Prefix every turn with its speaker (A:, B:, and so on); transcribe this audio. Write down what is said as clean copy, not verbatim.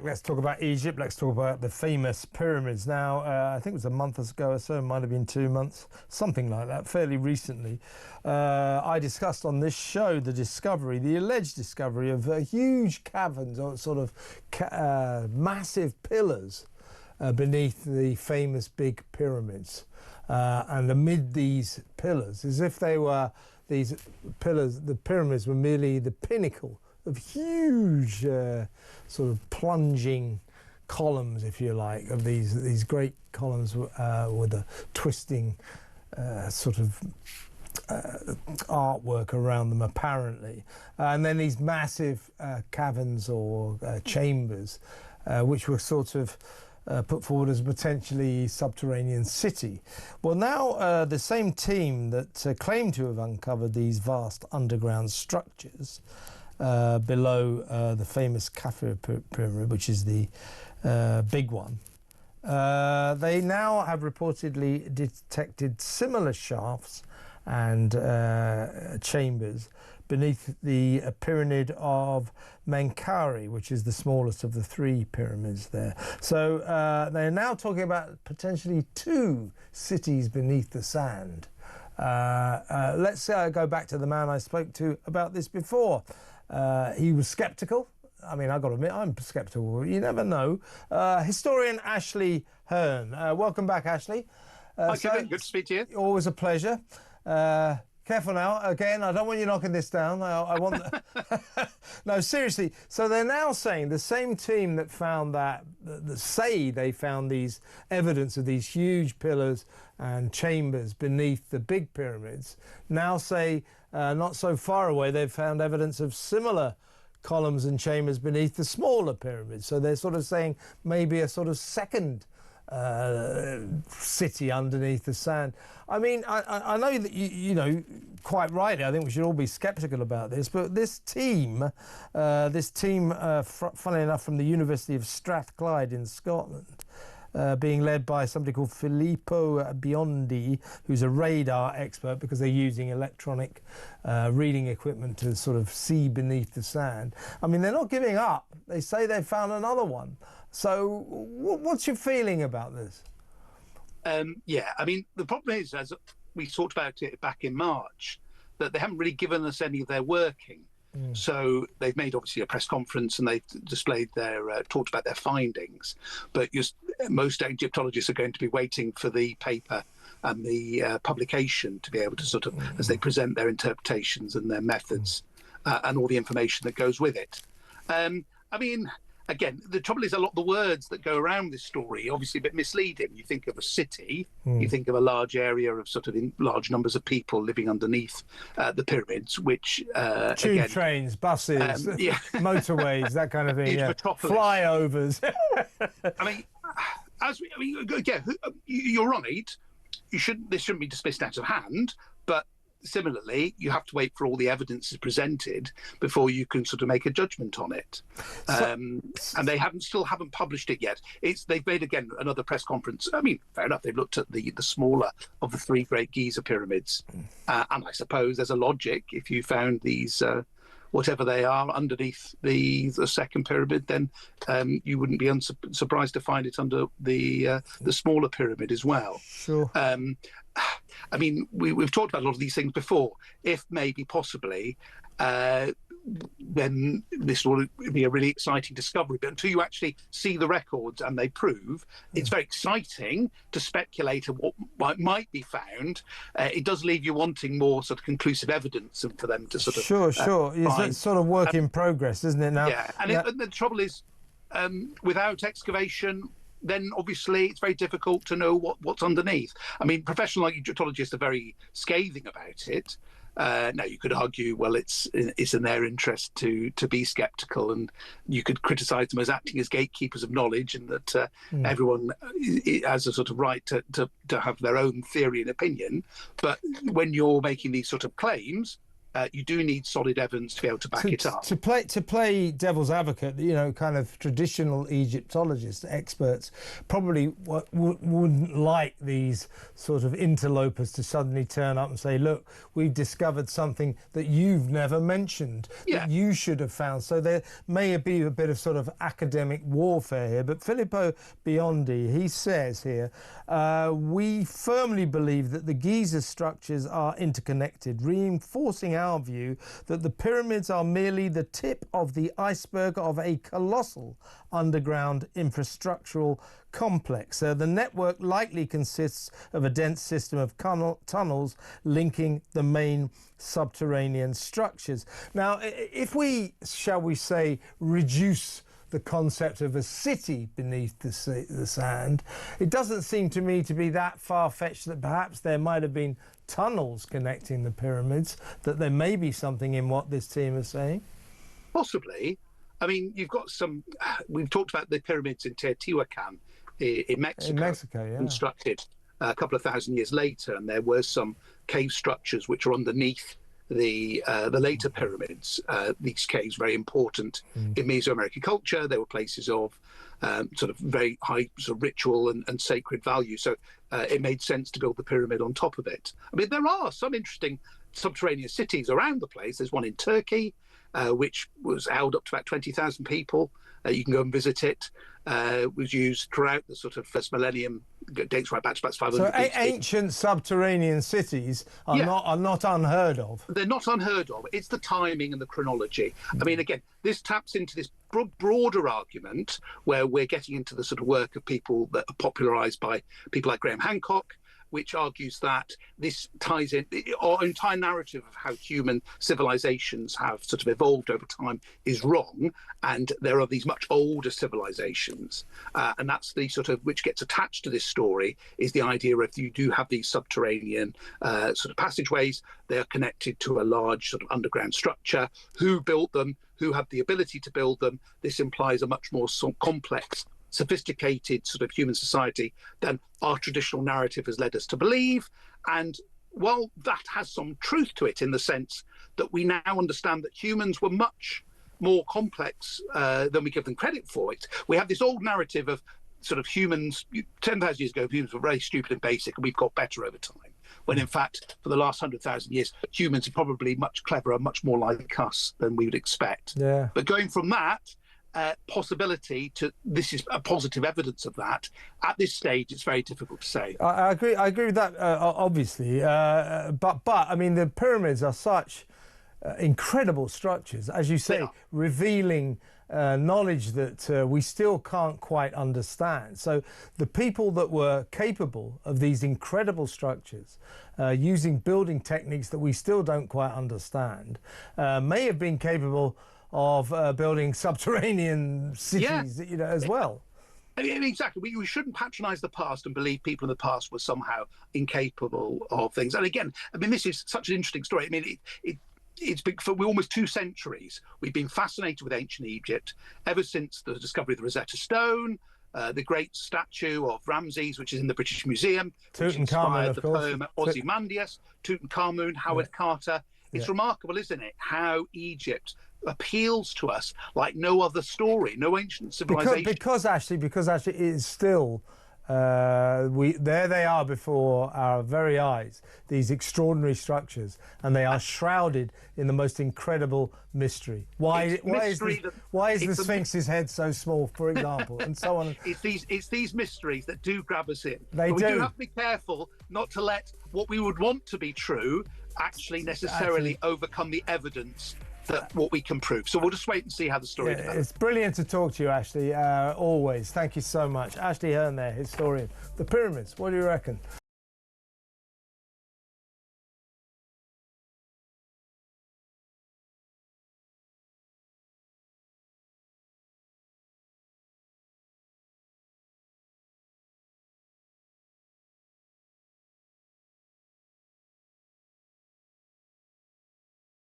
A: Let's talk about Egypt. Let's talk about the famous pyramids. Now, I think it was a month ago or so, it might have been 2 months, something like that, fairly recently. I discussed on this show the alleged discovery of huge caverns, or sort of massive pillars beneath the famous big pyramids. And amid these pillars, as if they were these pillars, the pyramids were merely the pinnacle of huge sort of plunging columns, if you like, of these great columns with a twisting sort of artwork around them, apparently. And then these massive caverns or chambers, which were sort of put forward as a potentially subterranean city. Well, now the same team that claimed to have uncovered these vast underground structures below the famous Khafre pyramid, which is the big one, they now have reportedly detected similar shafts and chambers beneath the pyramid of Menkaure, which is the smallest of the three pyramids there. So they're now talking about potentially two cities beneath the sand. Let's go back to the man I spoke to about this before. He was sceptical. I mean, I've got to admit, I'm sceptical. You never know. Historian Ashley Hearn. Welcome back, Ashley.
B: Hi, Kevin. Good to speak to you.
A: Always a pleasure. Careful now. Again, I don't want you knocking this down. I want... No, seriously. So they're now saying the same team that found that say they found these evidence of these huge pillars and chambers beneath the big pyramids, now say not so far away they've found evidence of similar columns and chambers beneath the smaller pyramids. So they're sort of saying maybe a sort of second city underneath the sand. I mean, I know that you know, quite rightly, I think we should all be sceptical about this, but this team, funnily enough, from the University of Strathclyde in Scotland, being led by somebody called Filippo Biondi, who's a radar expert, because they're using electronic reading equipment to sort of see beneath the sand. I mean, they're not giving up. They say they've found another one. So what's your feeling about this?
B: Yeah, I mean, the problem is, as we talked about it back in March, that they haven't really given us any of their working. So they've made obviously a press conference and they've displayed their talked about their findings, but most Egyptologists are going to be waiting for the paper and the publication to be able to sort of, as they present their interpretations and their methods and all the information that goes with it. I mean, again, the trouble is a lot of the words that go around this story obviously a bit misleading. You think of a city, you think of a large area of sort of large numbers of people living underneath the pyramids, which
A: tube trains, buses, motorways, that kind of thing. Yeah. Flyovers.
B: I mean, again, you're right. This shouldn't be dismissed out of hand, but similarly, you have to wait for all the evidence is presented before you can sort of make a judgment on it. And they still haven't published it yet. They've made, again, another press conference. I mean, fair enough, they've looked at the smaller of the three great Giza pyramids. And I suppose there's a logic. If you found these, whatever they are, underneath the second pyramid, then you wouldn't be surprised to find it under the smaller pyramid as well.
A: Sure.
B: I mean, we've talked about a lot of these things before. If maybe possibly, then this will be a really exciting discovery. But until you actually see the records and they prove, it's very exciting to speculate on what might be found. It does leave you wanting more sort of conclusive evidence and for them to sort of
A: Sure. It's sort of work in progress, isn't it? Now,
B: yeah, and the trouble is, without excavation, then obviously it's very difficult to know what's underneath. I mean, professional Egyptologists are very scathing about it. Now, you could argue, well, it's in their interest to be sceptical, and you could criticise them as acting as gatekeepers of knowledge, and that everyone has a sort of right to have their own theory and opinion. But when you're making these sort of claims, you do need solid evidence to be able to back it up.
A: To play devil's advocate, you know, kind of traditional Egyptologists, experts, probably wouldn't like these sort of interlopers to suddenly turn up and say, look, we've discovered something that you've never mentioned, that you should have found. So there may be a bit of sort of academic warfare here. But Filippo Biondi, he says here, we firmly believe that the Giza structures are interconnected, reinforcing our view that the pyramids are merely the tip of the iceberg of a colossal underground infrastructural complex. The network likely consists of a dense system of tunnels linking the main subterranean structures. Now, if we, shall we say, reduce the concept of a city beneath the sand, it doesn't seem to me to be that far-fetched that perhaps there might have been tunnels connecting the pyramids, that there may be something in what this team is saying.
B: Possibly. I mean, you've got some, we've talked about the pyramids in Teotihuacan in Mexico, constructed a couple of thousand years later, and there were some cave structures which are underneath the later pyramids. These caves very important in Mesoamerican culture. They were places of sort of very high sort of ritual and sacred value. So it made sense to build the pyramid on top of it. I mean, there are some interesting subterranean cities around the place. There's one in Turkey, which was held up to about 20,000 people. You can go and visit it. Was used throughout the sort of first millennium, dates right back to about 500 BC.
A: So ancient subterranean cities are not unheard of.
B: They're not unheard of. It's the timing and the chronology. I mean, again, this taps into this broader argument where we're getting into the sort of work of people that are popularised by people like Graham Hancock, which argues that this ties in, our entire narrative of how human civilizations have sort of evolved over time is wrong, and there are these much older civilizations, and that's the sort of, which gets attached to this story, is the idea of you do have these subterranean sort of passageways. They are connected to a large sort of underground structure. Who built them? Who had the ability to build them? This implies a much more complex, sophisticated sort of human society than our traditional narrative has led us to believe. And while that has some truth to it, in the sense that we now understand that humans were much more complex than we give them credit for, it, we have this old narrative of sort of humans, 10,000 years ago, humans were very stupid and basic, and we've got better over time. When in fact, for the last 100,000 years, humans are probably much cleverer, much more like us than we would expect.
A: Yeah.
B: But going from that possibility to this is a positive evidence of that, at this stage it's very difficult to say.
A: I agree with that, obviously, but I mean, the pyramids are such incredible structures, as you say, revealing knowledge that we still can't quite understand. So the people that were capable of these incredible structures, using building techniques that we still don't quite understand, may have been capable of building subterranean cities, you know, as well.
B: I mean, exactly. We shouldn't patronise the past and believe people in the past were somehow incapable of things. And again, I mean, this is such an interesting story. I mean, it's been for almost 2 centuries. We've been fascinated with ancient Egypt ever since the discovery of the Rosetta Stone, the great statue of Ramses, which is in the British Museum, which inspired the poem Ozymandias, Tutankhamun, Howard Carter. It's remarkable, isn't it, how Egypt appeals to us like no other story, no ancient civilization.
A: Because actually it is still, there they are before our very eyes, these extraordinary structures, and they are shrouded in the most incredible mystery. Why is the Sphinx's head so small, for example, and so on?
B: It's these mysteries that do grab us in.
A: We
B: do have to be careful not to let what we would want to be true actually necessarily overcome the evidence that what we can prove. So we'll just wait and see how the story develops.
A: It's brilliant to talk to you, Ashley, always. Thank you so much. Ashley Hearn there, historian. The pyramids, what do you reckon?